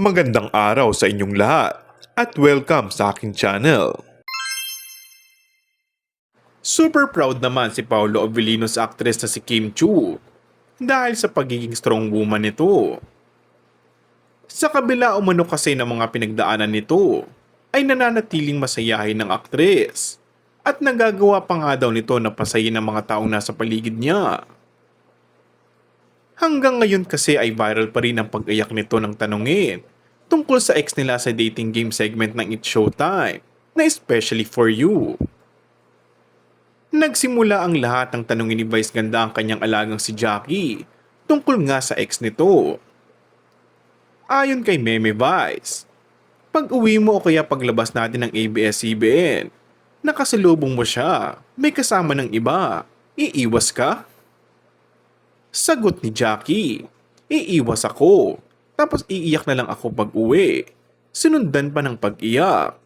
Magandang araw sa inyong lahat at welcome sa aking channel. Super proud naman si Paolo Avellino sa aktres na si Kim Chu dahil sa pagiging strong woman nito. Sa kabila umano kasi ng mga pinagdaanan nito, ay nananatiling masayahin ng aktres at nagagawa pa nga daw nito na pasayin ang mga taong nasa paligid niya. Hanggang ngayon kasi ay viral pa rin ang pag-ayak nito ng tanungin tungkol sa ex nila sa dating game segment ng It's Showtime na Especially For You. Nagsimula ang lahat ng tanungin ni Vice Ganda ang kanyang alagang si Jackie tungkol nga sa ex nito. Ayon kay Meme Vice, pag uwi mo o kaya paglabas natin ng ABS-CBN, nakasalubong mo siya, may kasama ng iba, iiwas ka? Sagot ni Jackie, iiwas ako, tapos iiyak na lang ako pag uwi. Sinundan pa ng pag-iyak.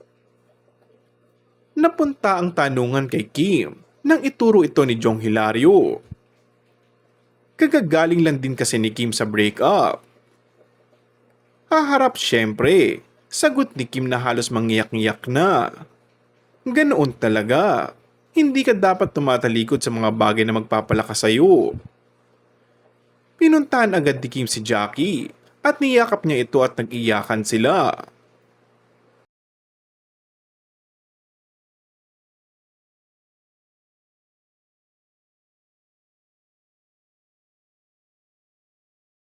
Napunta ang tanungan kay Kim nang ituro ito ni Jong Hilario. Kagagaling lang din kasi ni Kim sa breakup. Haharap syempre, sagot ni Kim na halos mangiyak-ngiyak na. Ganoon talaga, hindi ka dapat tumatalikod sa mga bagay na magpapalakas sa'yo. Pinuntahan agad ni Kim si Jackie at niyakap niya ito at nag-iyakan sila.